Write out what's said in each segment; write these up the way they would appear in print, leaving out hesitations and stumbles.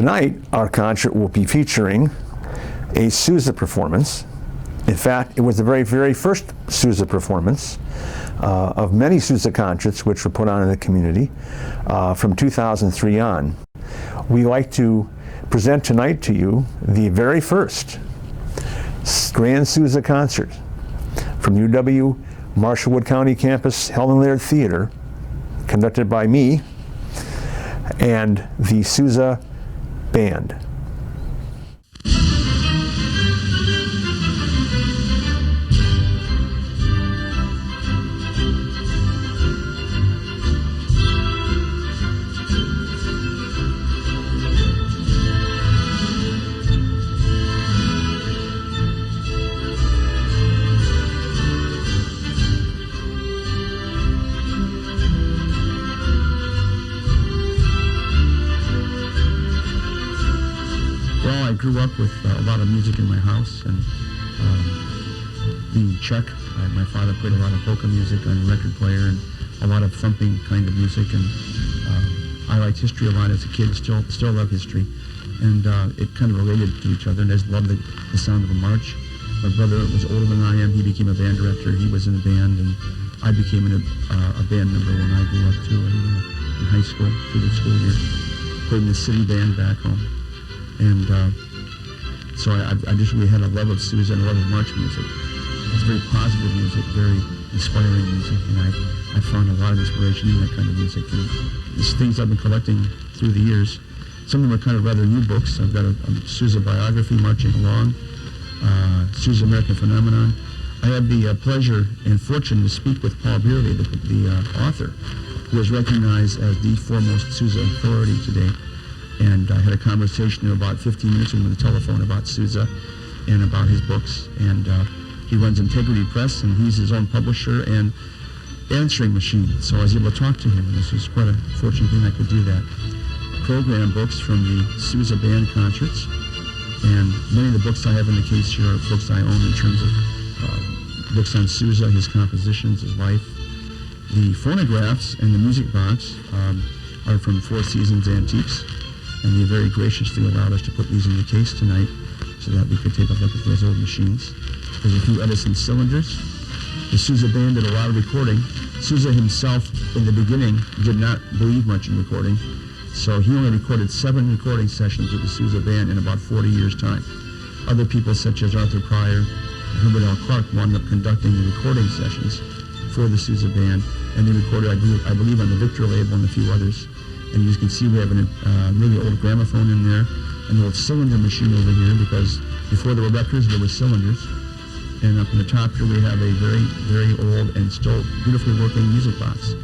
Tonight, our concert will be featuring a Sousa performance. In fact, it was the very, very first Sousa performance of many Sousa concerts which were put on in the community from 2003 on. We like to present tonight to you the very first Grand Sousa concert from UW Marshallwood County Campus Helen Laird Theater, conducted by me and the Sousa Band. I grew up with a lot of music in my house, and being Czech, my father played a lot of polka music on a record player and a lot of thumping kind of music, and I liked history a lot as a kid, still love history, and it kind of related to each other, and I just loved the sound of a march. My brother was older than I am. He became a band director. He was in a band, and I became a band member when I grew up too, in high school, through the school year. Played in the city band back home. And so I just really had a love of Sousa and a love of march music. It's very positive music, very inspiring music, and I found a lot of inspiration in that kind of music. And it's things I've been collecting through the years. Some of them are kind of rather new books. I've got a Sousa biography, Marching Along, Sousa American Phenomenon. I had the pleasure and fortune to speak with Paul Beerley, the author, who is recognized as the foremost Sousa authority today. And I had a conversation in about 15 minutes with him on the telephone about Sousa and about his books. And he runs Integrity Press, and he's his own publisher and answering machine. So I was able to talk to him, and this was quite a fortunate thing I could do that. Program books from the Sousa Band concerts, and many of the books I have in the case here are books I own in terms of books on Sousa, his compositions, his life. The phonographs and the music box are from Four Seasons Antiques. And they very graciously allowed us to put these in the case tonight so that we could take a look at those old machines. There's a few Edison cylinders. The Sousa Band did a lot of recording. Sousa himself, in the beginning, did not believe much in recording, so he only recorded 7 recording sessions with the Sousa Band in about 40 years' time. Other people, such as Arthur Pryor and Herbert L. Clark, wound up conducting the recording sessions for the Sousa Band, and they recorded, I believe, on the Victor label and a few others. And you can see we have a really old gramophone in there, an old cylinder machine over here, because before there were records, there were cylinders. And up in the top here, we have a very, very old and still beautifully working music box,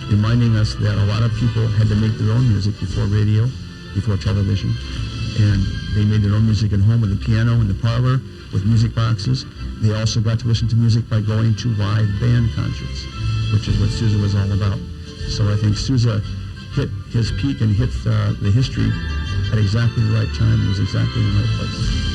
reminding us that a lot of people had to make their own music before radio, before television. And they made their own music at home with a piano in the parlor, with music boxes. They also got to listen to music by going to live band concerts, which is what Sousa was all about. So I think Sousa hit his peak and hit the history at exactly the right time and was exactly in the right place.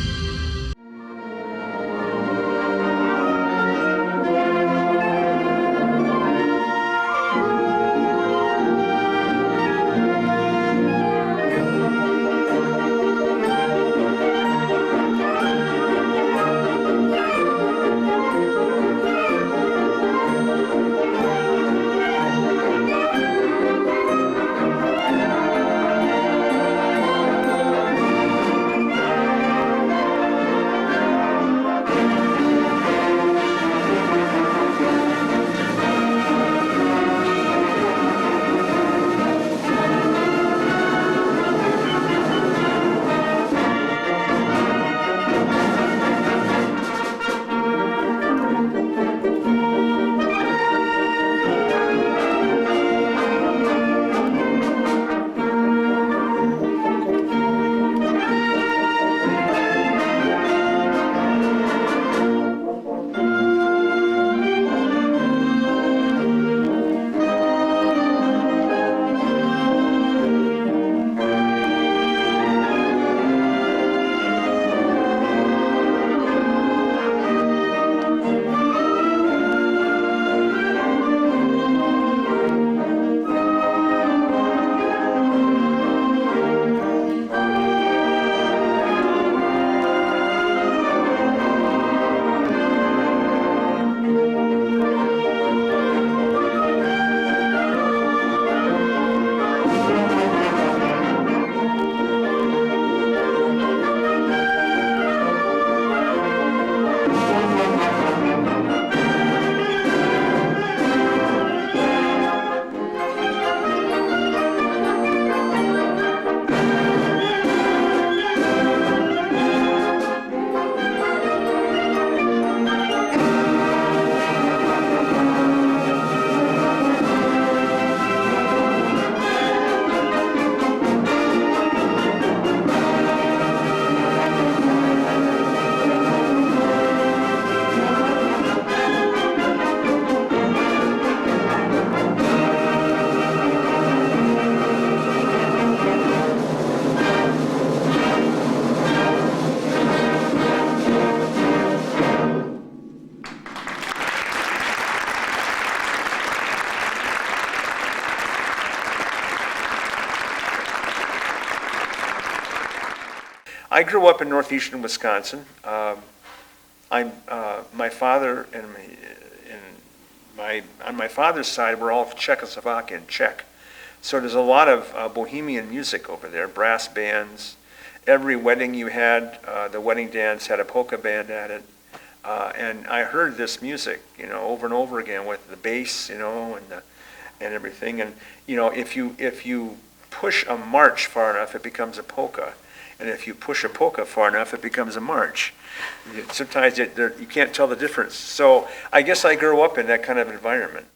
I grew up in northeastern Wisconsin. My father on my father's side were all Czechoslovakian, Czech. So there's a lot of bohemian music over there, brass bands. Every wedding you had, the wedding dance had a polka band at it. And I heard this music, over and over again with the bass, and everything. And if you push a march far enough, it becomes a polka. And if you push a polka far enough, it becomes a march. Sometimes you can't tell the difference. So I guess I grew up in that kind of environment.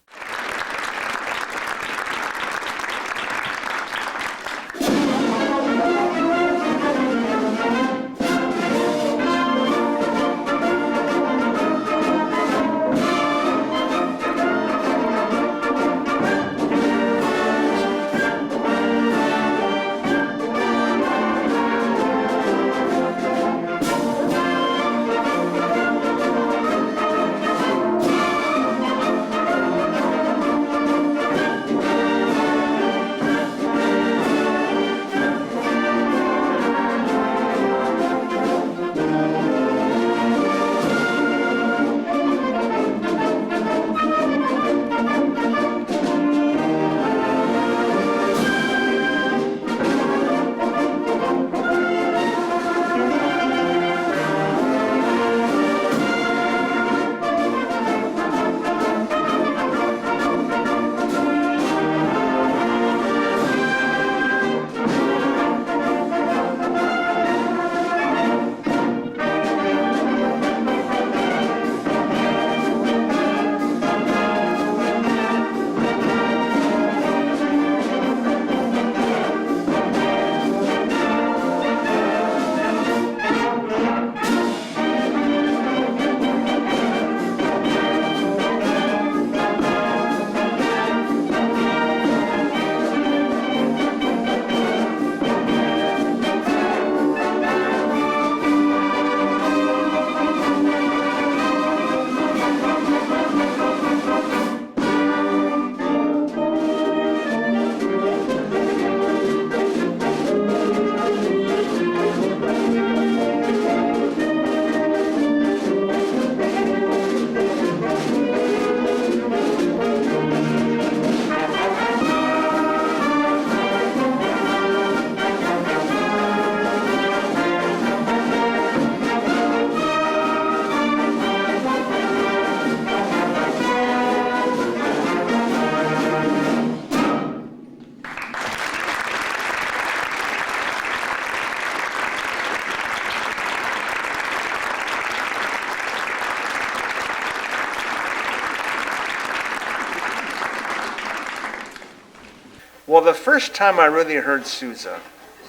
Well, the first time I really heard Sousa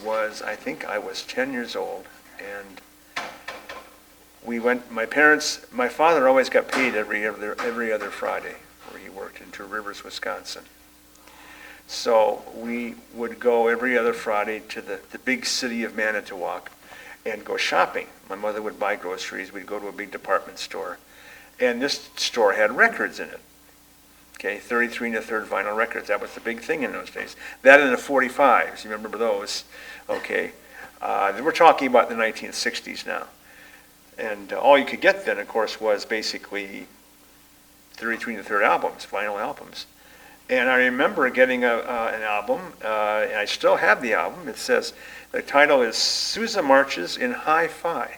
was, I think I was 10 years old, and my father always got paid every other Friday where he worked in Two Rivers, Wisconsin. So we would go every other Friday to the big city of Manitowoc and go shopping. My mother would buy groceries. We'd go to a big department store, and this store had records in it. Okay, 33 1/3 vinyl records. That was the big thing in those days. That and the 45s. You remember those? Okay. We're talking about the 1960s now. And all you could get then, of course, was basically 33 1/3 albums, vinyl albums. And I remember getting an album, and I still have the album. It says, the title is Sousa Marches in Hi-Fi.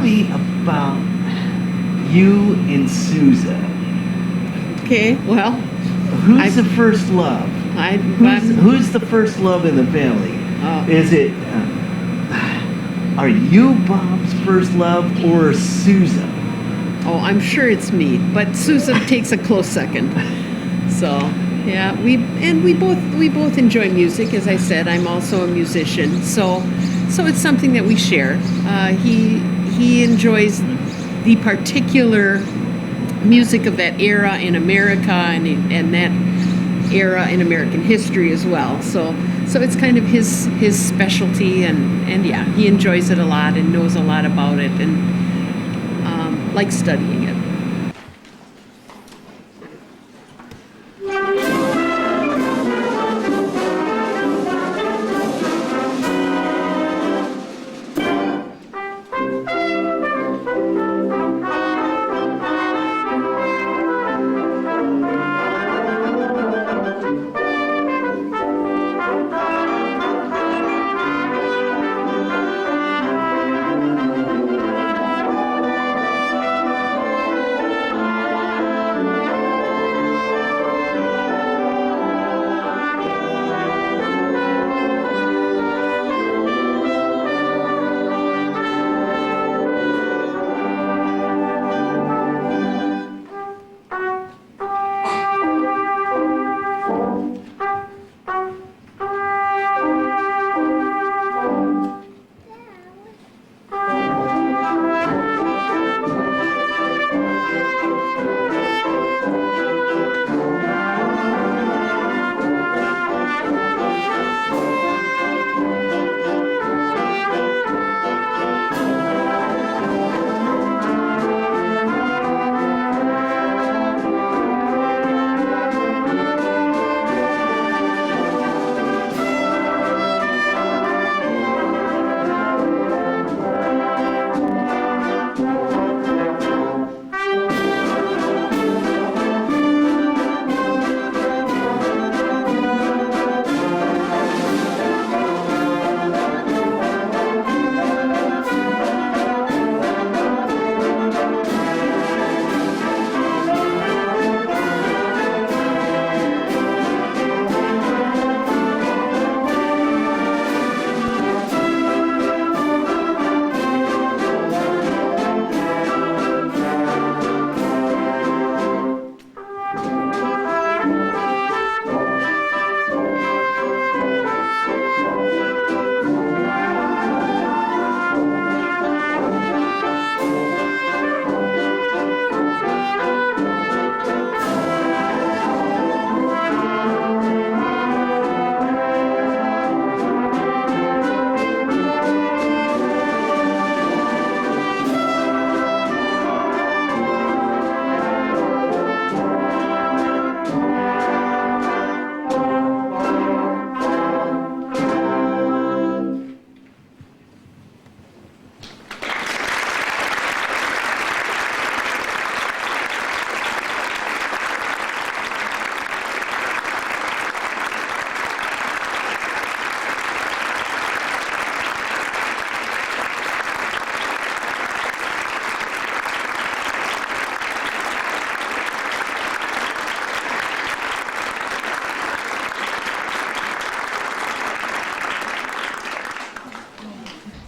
me about you and Sousa. Okay, well, Who's the first love? Who's the first love in the family? Is it, are you Bob's first love or Sousa? oh, I'm sure it's me, but Sousa takes a close second. So, yeah, we both enjoy music. As I said, I'm also a musician, so it's something that we share. He enjoys the particular music of that era in America and that era in American history as well. So it's kind of his specialty, and yeah, he enjoys it a lot and knows a lot about it and likes studying it.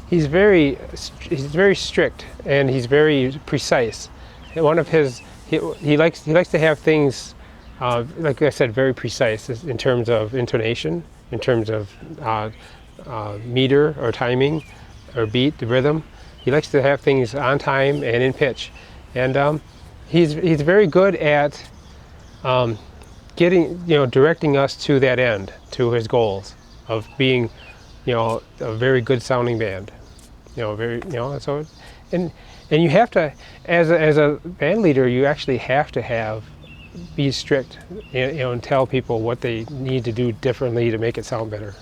He's very strict and he's very precise. And one of his he likes to have things like I said, very precise in terms of intonation, in terms of meter or timing or beat, the rhythm. He likes to have things on time and in pitch, and he's very good at directing us to that end, to his goals of being a very good sounding band. So, and you have to, as a band leader, you actually have to be strict, and tell people what they need to do differently to make it sound better.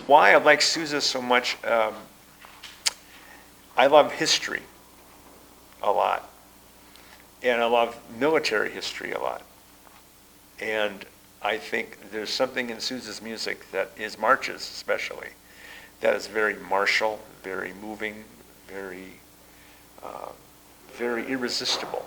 Why I like Sousa so much, I love history a lot. And I love military history a lot. And I think there's something in Sousa's music, that his marches especially, that is very martial, very moving, very irresistible.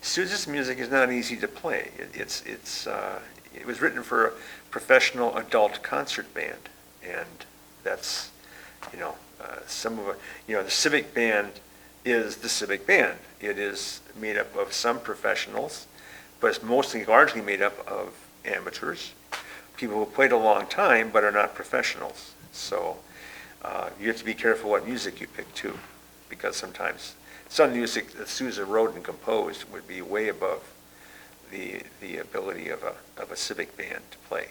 Sousa's music is not easy to play. It was written for a professional adult concert band, and that's, the civic band is the civic band. It is made up of some professionals, but it's mostly largely made up of amateurs, people who played a long time but are not professionals. So you have to be careful what music you pick too, because sometimes some music that Sousa wrote and composed would be way above the ability of a civic band to play.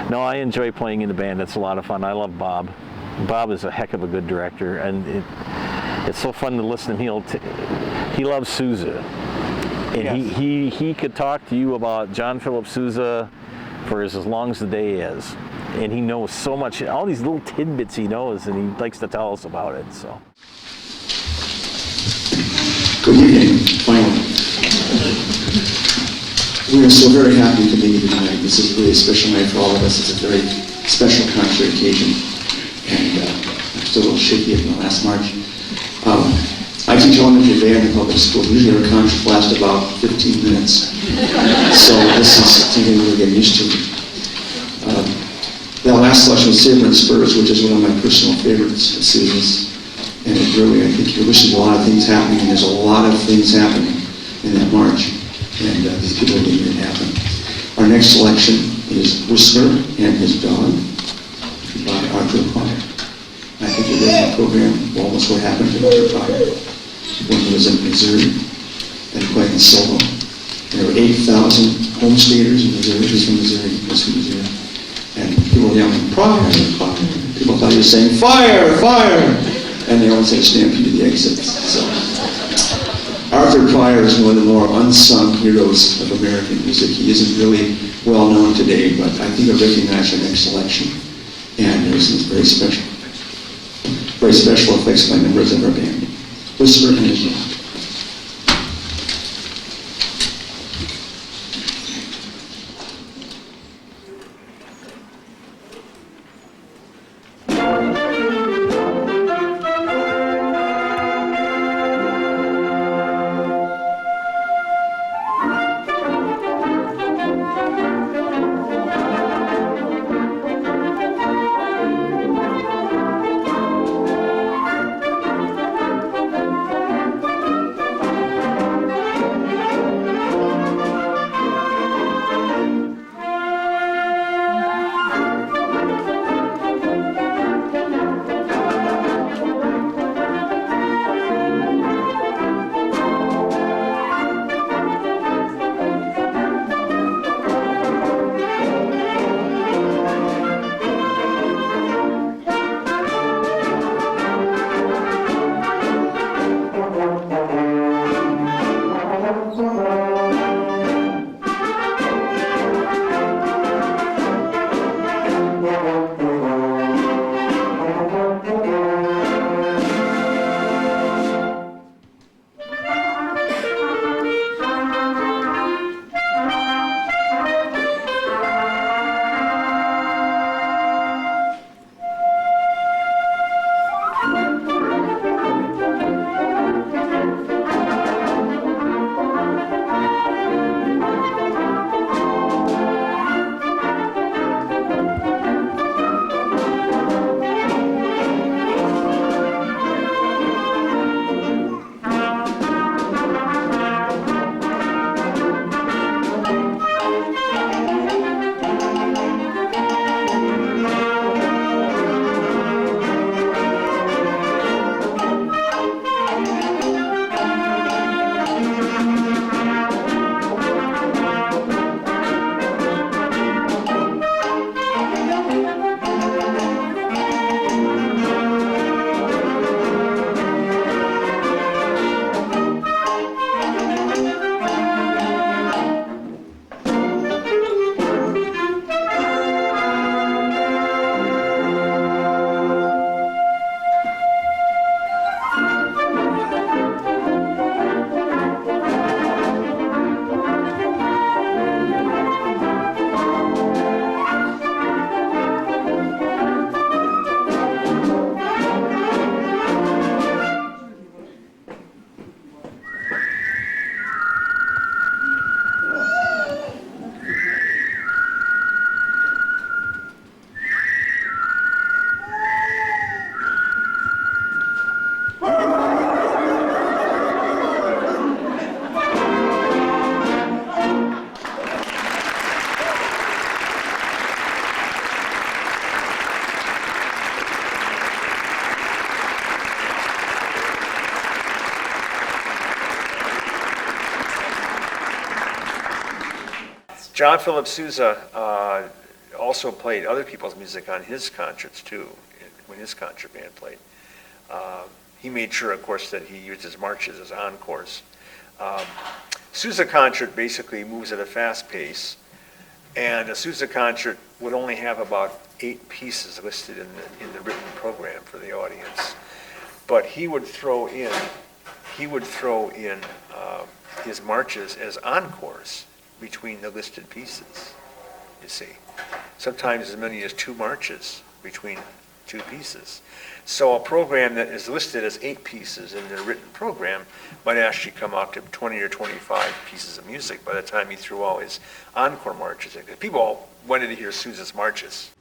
No, I enjoy playing in the band. It's a lot of fun. I love Bob. Bob is a heck of a good director, and it's so fun to listen. He loves Sousa, and Yes. he could talk to you about John Phillip Sousa for as long as the day is, and he knows so much. All these little tidbits he knows, and he likes to tell us about it. So. Good evening, finally. We are so very happy to be here tonight. This is really a special night for all of us. It's a very special concert occasion, and I'm still a little shaky from the last March. I teach elementary band in public school. Usually our concerts last about 15 minutes, so this is something we're getting used to. That last selection was Saber and Spurs, which is one of my personal favorites of Susan's. And it really, I think you're listening to a lot of things happening, and there's a lot of things happening in that march. And these people are making it happen. Our next selection is Whistler and His Dog by Arthur Pryor. I think you read the program, almost what happened to Arthur Pryor when he was in Missouri and playing solo. There were 8,000 homestaters in Missouri. He's from Missouri, Missouri. And people were yelling, Pryor, Pryor. People thought he was saying, fire, fire. And they always had to stampede to the exits. So Arthur Pryor is one of the more unsung heroes of American music. He isn't really well known today, but I think I recognize our next selection. And there's some very special effects by members of our band. Whistler and His Dog. John Phillip Sousa also played other people's music on his concerts too, when his concert band played. He made sure, of course, that he used his marches as encores. Sousa concert basically moves at a fast pace, and a Sousa concert would only have about 8 pieces listed in the written program for the audience. But he would throw in his marches as encores between the listed pieces, you see. Sometimes as many as 2 marches between 2 pieces. So a program that is listed as 8 pieces in the written program might actually come out to 20 or 25 pieces of music by the time he threw all his encore marches in. People all wanted to hear Sousa's marches.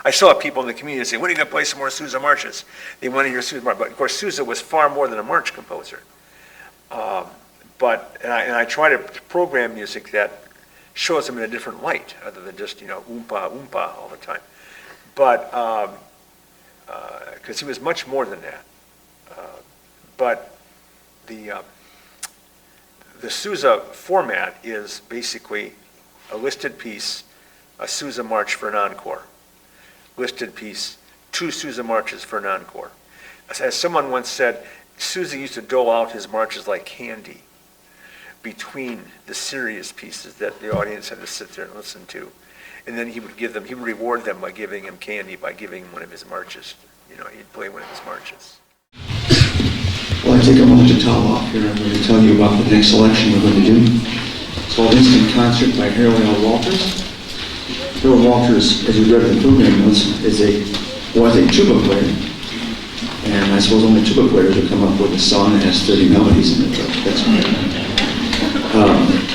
I still have people in the community say, when are you going to play some more Sousa marches? They want to hear Sousa marches. But of course, Sousa was far more than a march composer. And I try to program music that shows him in a different light, other than just, oompa, oompa all the time. But, because he was much more than that. But the Sousa format is basically a listed piece, a Sousa march for an encore. Listed piece, 2 Sousa marches for an encore. as someone once said, Sousa used to dole out his marches like candy between the serious pieces that the audience had to sit there and listen to. And then he would reward them by giving him candy, by giving him one of his marches. You know, he'd play one of his marches. Well, I take a moment to towel off here. I'm going to tell you about the next selection we're going to do. It's called Instant Concert by Harold L. Walters. Harold Walters, as you read in the program notes, was a tuba player. And I suppose only tuba players would come up with a song that has 30 melodies in it. That's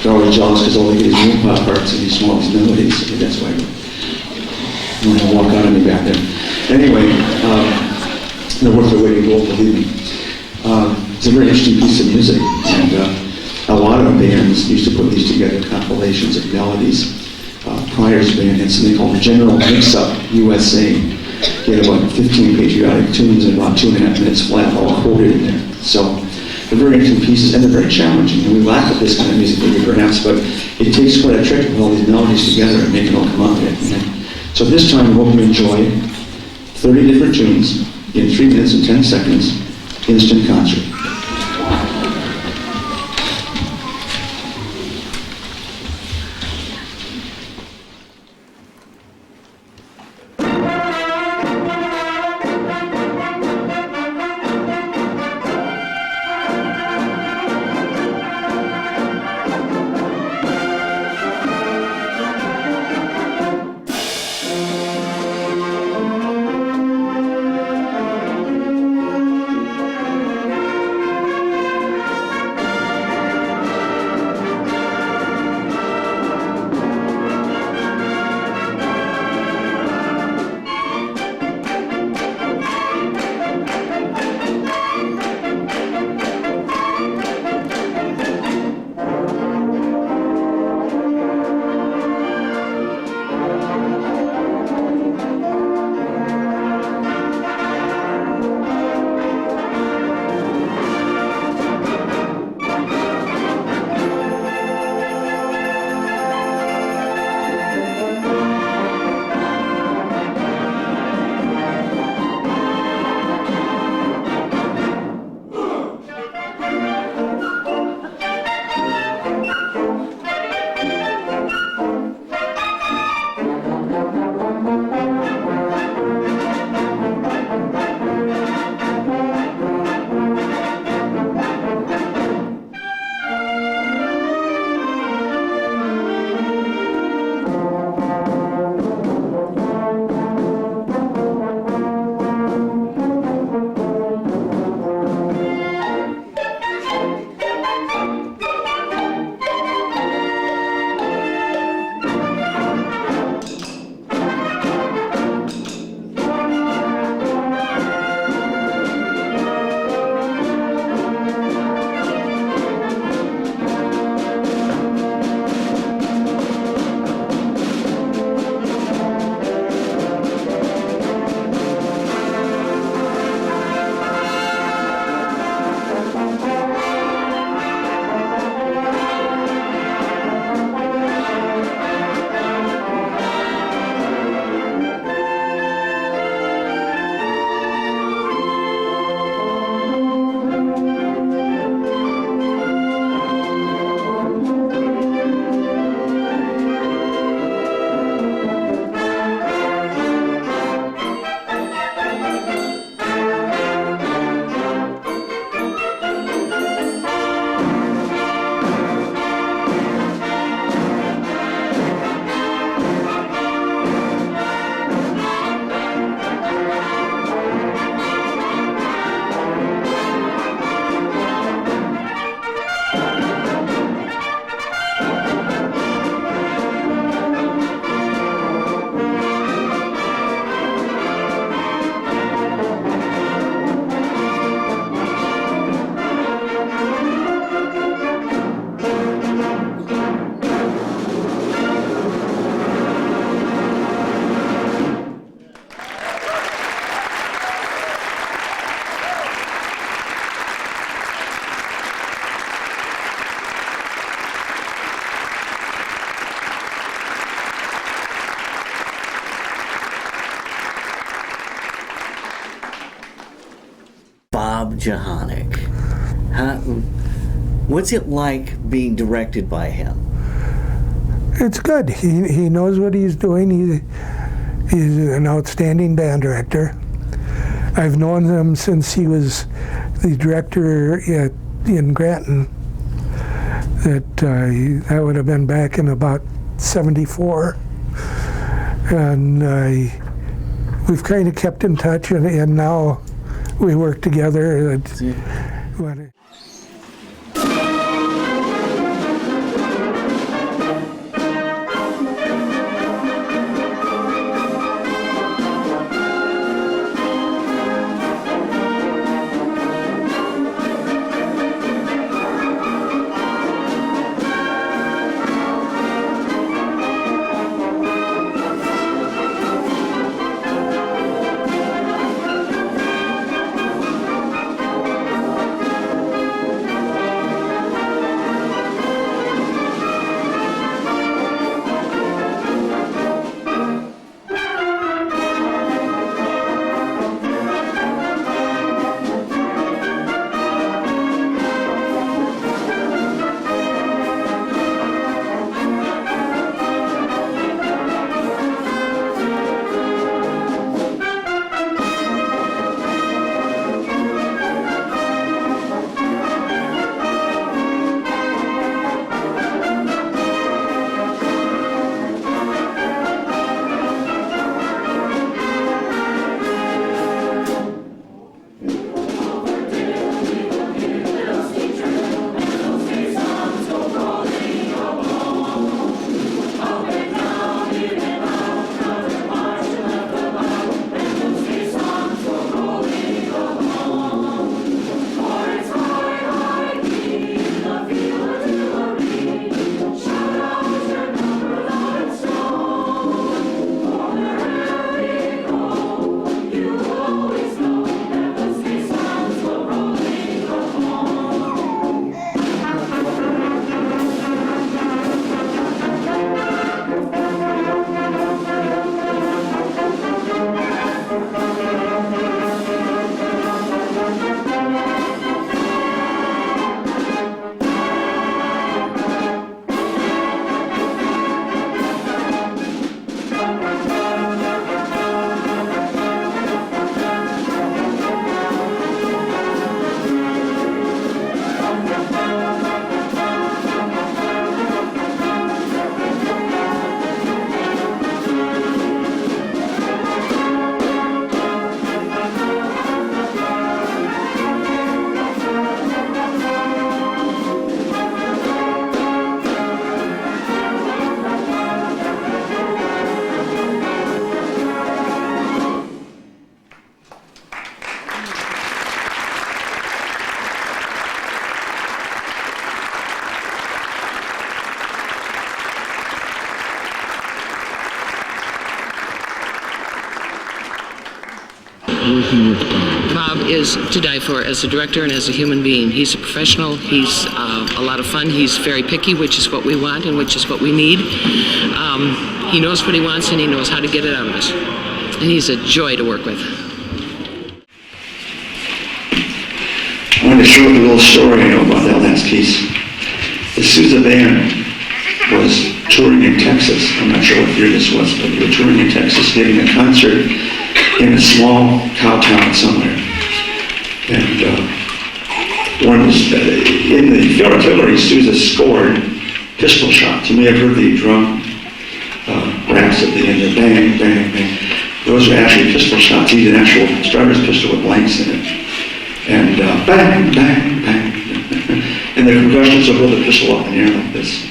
they're always jealous because all they get is room pop parts and these small melodies. I think that's why I'm going to walk out on me back there. Anyway, they're worth their weight in gold, believe me. It's a very interesting piece of music, and a lot of bands used to put these together, compilations of melodies. Pryor's band had something called the General Mix-Up USA. They had about 15 patriotic tunes and about 2.5 minutes flat, all quoted in there. So they're very interesting pieces, and they're very challenging. And we laugh at this kind of music maybe perhaps, but it takes quite a trick to put all these melodies together and make it all come out of it. So this time, we hope you enjoy 30 different tunes in 3 minutes and 10 seconds, instant concert. Bob Johanek. What's it like being directed by him? It's good. He knows what he's doing. He's an outstanding band director. I've known him since he was the director in Granton. That would have been back in about '74. And we've kind of kept in touch, and now we work together. Working with Bob is to die for as a director and as a human being. He's a professional. He's a lot of fun. He's very picky, which is what we want and which is what we need. He knows what he wants and he knows how to get it out of us. And he's a joy to work with. I want to share a little story I know about that last piece. The Sousa band was touring in Texas. I'm not sure what year this was, but they were touring in Texas, giving a concert in a small cow town somewhere. And in the field artillery, Sousa scored pistol shots. You may have heard the drum raps at the end of bang, bang, bang. Those are actually pistol shots. He's an actual strider's pistol with blanks in it. And bang, bang, bang. And the concussions will hold the pistol up in the air like this.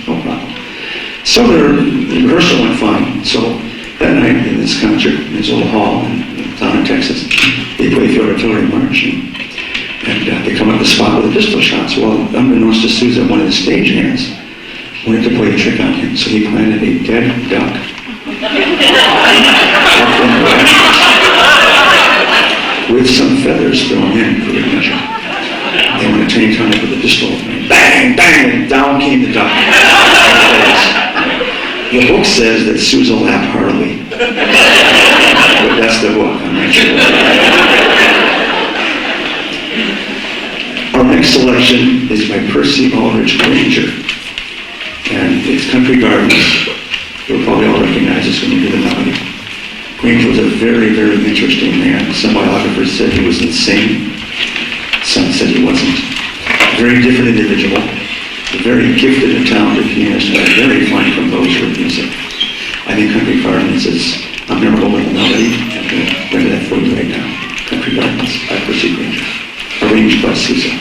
No problem. So the rehearsal went fine. So that night in this concert, in this little hall down in Texas, they play Field Artillery March, and they come up the spot with the pistol shots. Well, unbeknownst to Sousa, one of the stagehands wanted to play a trick on him, so he planted a dead duck with some feathers thrown in for good measure. They went to train time with the pistol, bang, bang, and down came the duck. The book says that Sousa laughed heartily. But that's the book, I'm not sure. is by Percy Aldrich Granger, and it's Country Gardens. You'll probably all recognize this when you hear the melody. Granger was a very, very interesting man. Some biographers said he was insane. Some said he wasn't. A very different individual, a very gifted and talented pianist, and a very fine composer of music. I think Country Gardens is a memorable little melody. I'm going to render that for you right now. Country Gardens by Percy Granger, arranged by Sousa.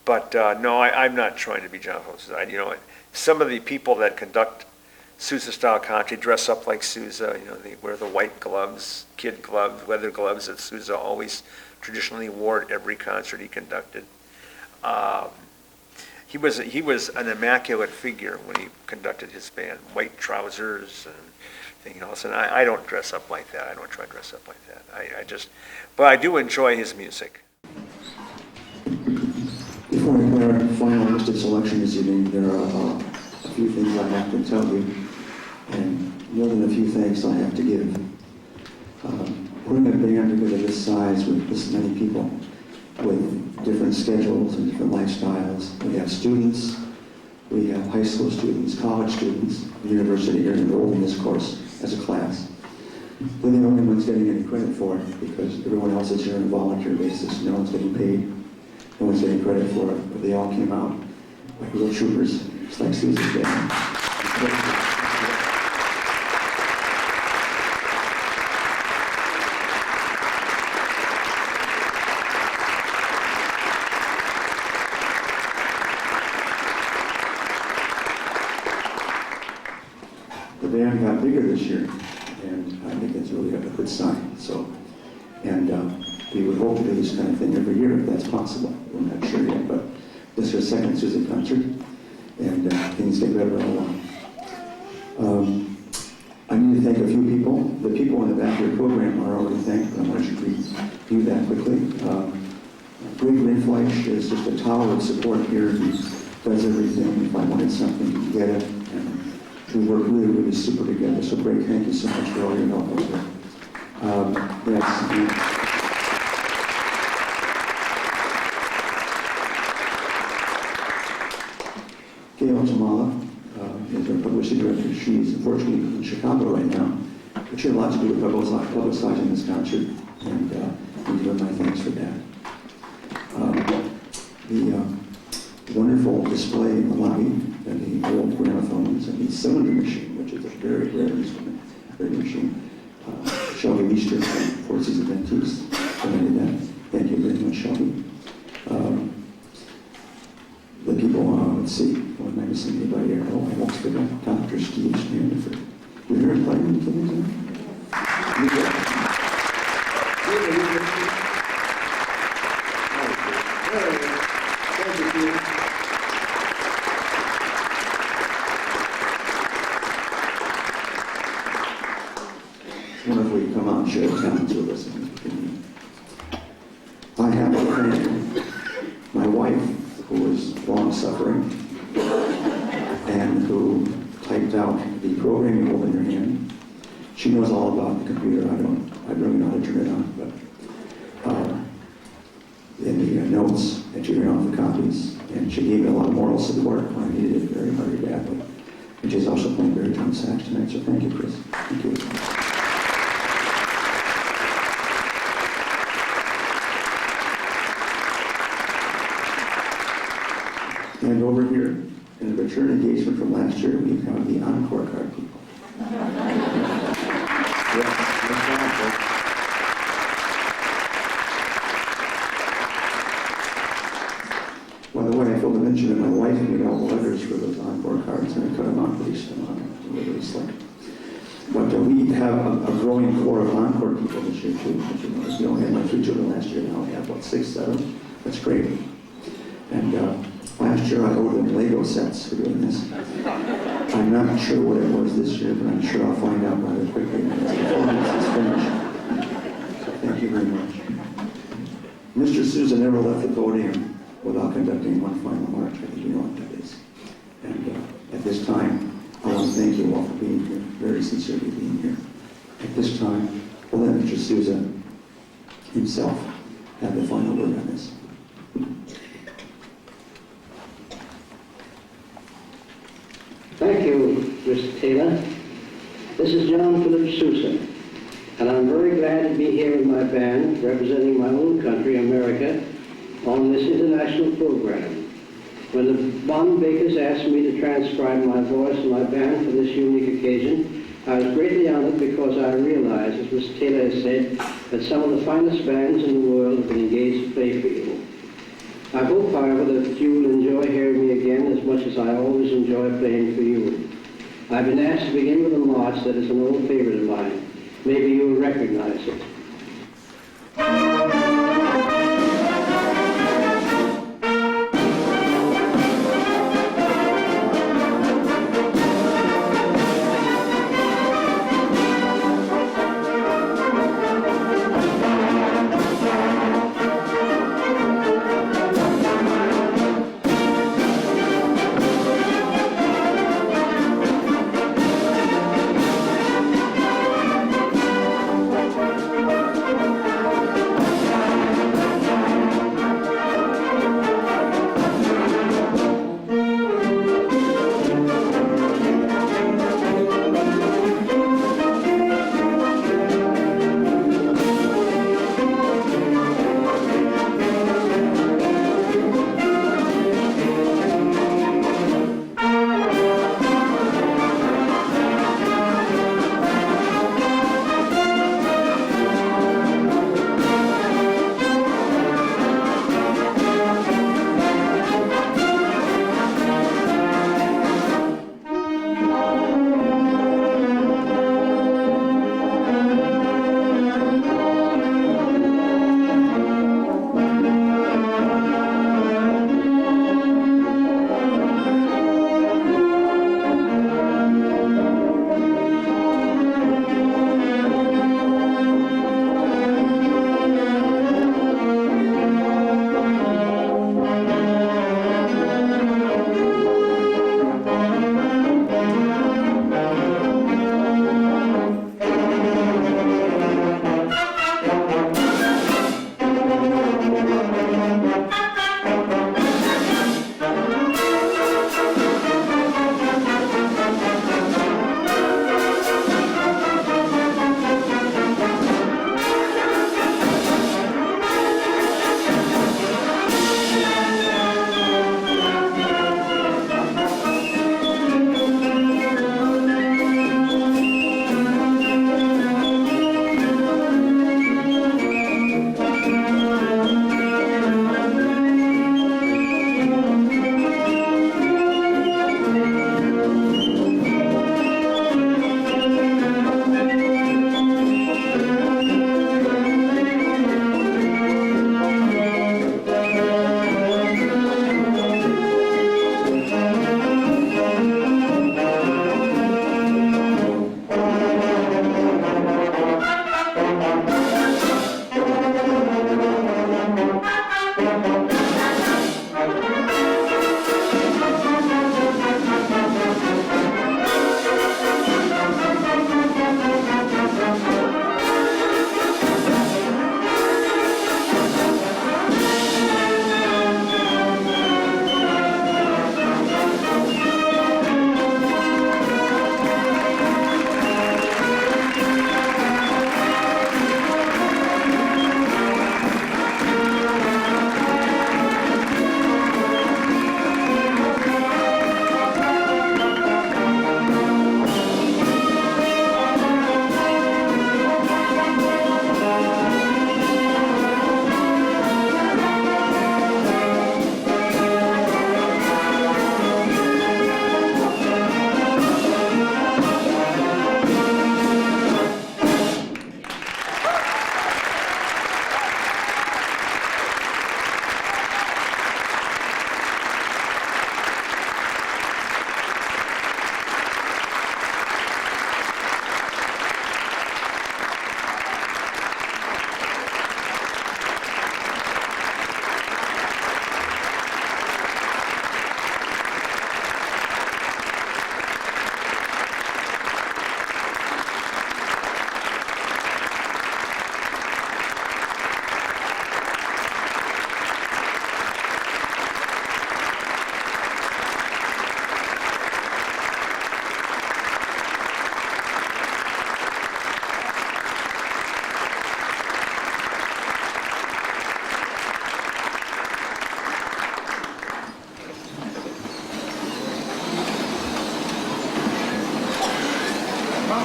But no, I'm not trying to be John Phillip Sousa. You know, some of the people that conduct Sousa-style concert dress up like Sousa. You know, they wear the white gloves, kid gloves, leather gloves that Sousa always traditionally wore at every concert he conducted. He was an immaculate figure when he conducted his band, white trousers and everything else. And I don't dress up like that. I don't try to dress up like that. But I do enjoy his music. Before I declare our final listed selection this evening, there are a few things I have to tell you, and more than a few thanks I have to give. Putting a band together this size with this many people, with different schedules and different lifestyles. We have students, we have high school students, college students, the university are enrolled in this course as a class. We're the only ones getting any credit for it because everyone else is here on a volunteer basis. No one's getting paid. No one's getting credit for it, but they all came out like real troopers, just like Sousa's band. The band got bigger this year, and I think that's really a good sign. We would hope to do this kind of thing every year if that's possible. We're not sure yet, but this is our second Sousa concert, and things get better all along. I need to thank a few people. The people in the back of your program are already thanked, but I want to review that quickly. Greg Greenfleisch is just a tower of support here. He does everything. If I wanted something, he can get it. And we work really, really super together. So Greg, thank you so much for all your help over there. Yes. Gail Jamala is our publicity director. She's unfortunately in Chicago right now, but she had a lot to do with publicizing this concert, and I give her my thanks for that. The wonderful display in the lobby and the old gramophones and the cylinder machine, which is a very rare instrument, very machine. Shelby Easter from Four Seasons Antiques donated that. Thank you very much, Shelby. The people, let's see, what am I missing anybody here? Oh, I almost forgot Dr. Steve Standiford. You hear him playing anything? It's wonderful you come out and share talents with us. I have a friend, my wife, who is long-suffering and who typed out the program you hold in your hand. She knows all about the computer. I don't really know how to turn it on, but in the notes that you hear off the copies, and she gave me a lot of moral support when I needed it very, very badly. And she's also playing baritone sax tonight, so thank you, Chris. Thank you. And over here, in the return engagement from last year, we have the encore card people. By the way, I failed to mention that my wife made all the letters for those encore cards, and I cut them out pretty slick. But we have a growing core of encore people this year, too. We only had 3 children last year, now we have, 6, 7? That's great. And last year I ordered Lego sets for doing this. I'm not sure what it was this year, but I'm sure I'll find out rather quickly when this performance is finished. So thank you very much. Mr. Sousa never left the podium without conducting one final march. I think you know what that is. And at this time, I want to thank you all for being here, very sincerely being here. At this time, I'll let Mr. Sousa himself have the final word on this. Thank you, Mr. Taylor. This is John Phillip Sousa, and I'm very glad to be here with my band, representing my own country, America, on this international program. When the Bonn Bakers asked me to transcribe my voice and my band for this unique occasion, I was greatly honored because I realized, as Mr. Taylor has said, that some of the finest bands in the world have been engaged to play for you. I hope, however, that you will enjoy hearing me again as much as I always enjoy playing for you. I've been asked to begin with a march that is an old favorite of mine. Maybe you will recognize it.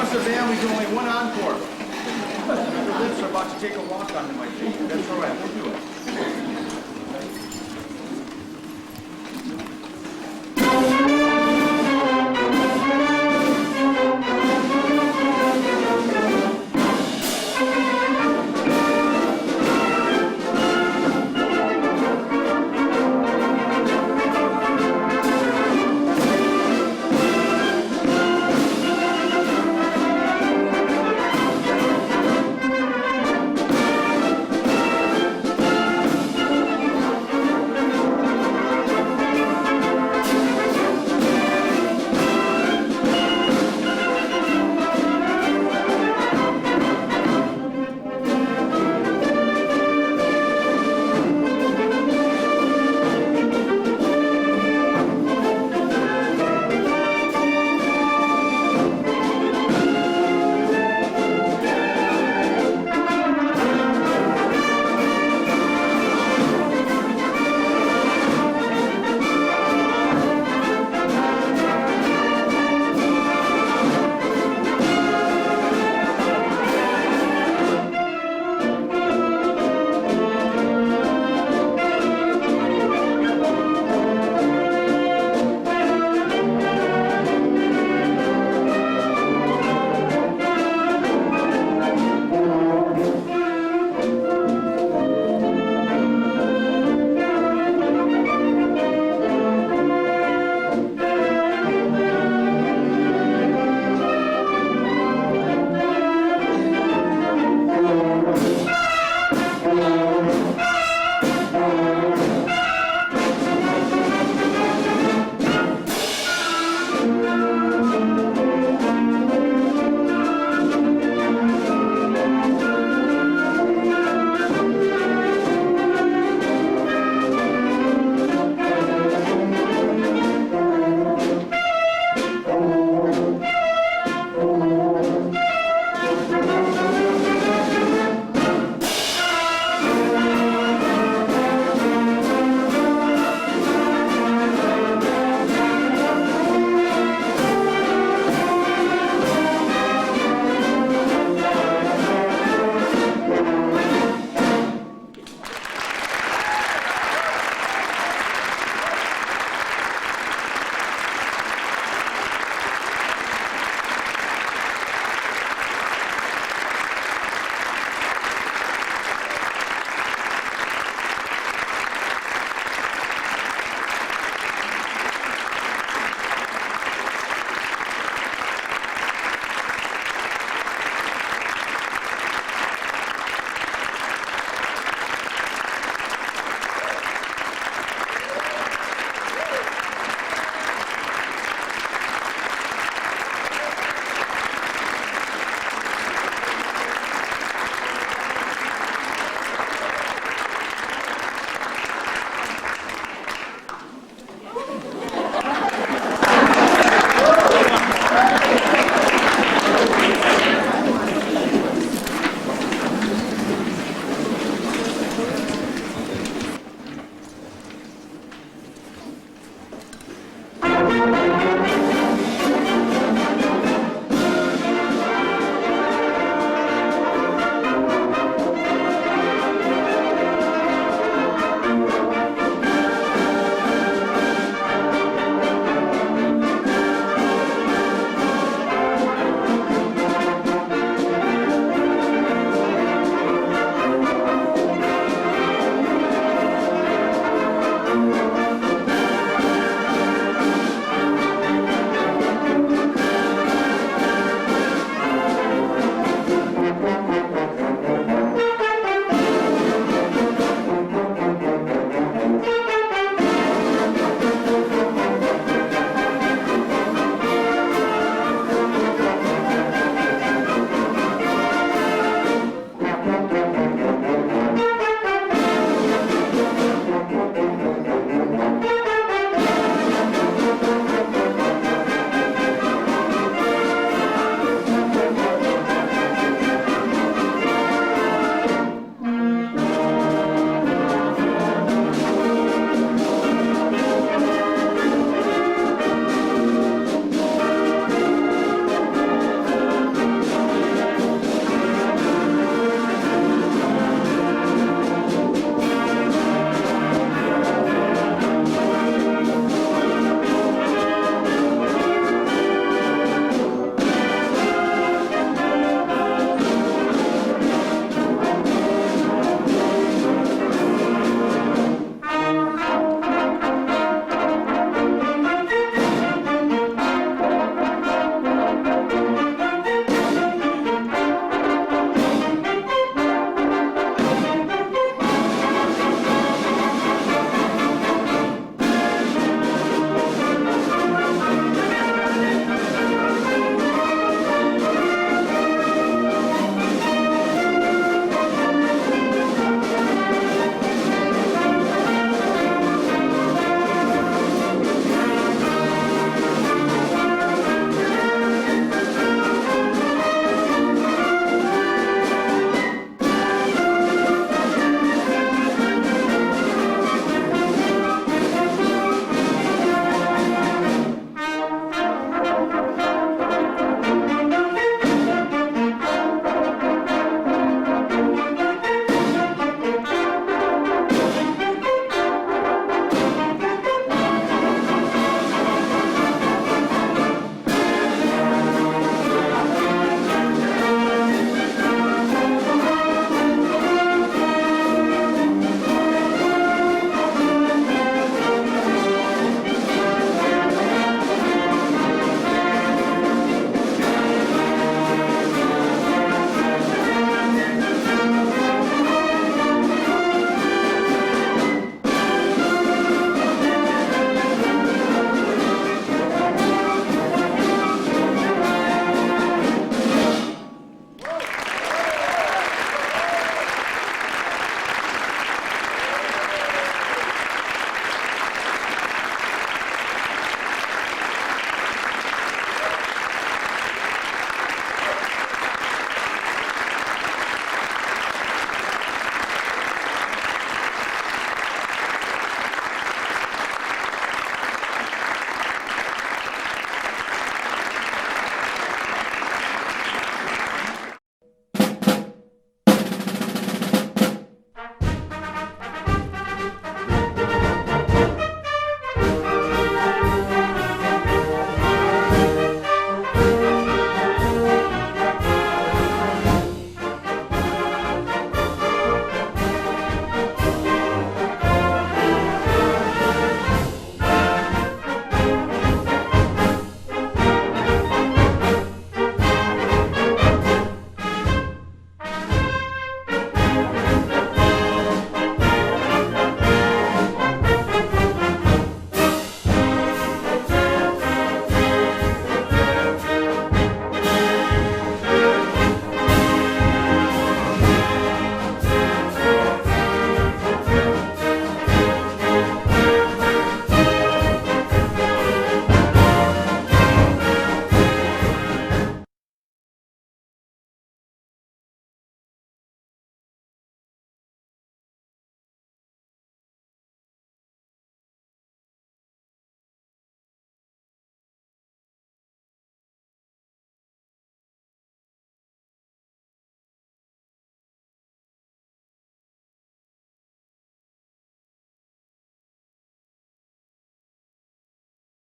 Sousa band, we do only one encore. The lips are about to take a walk on them, I think. That's all right, we'll do it.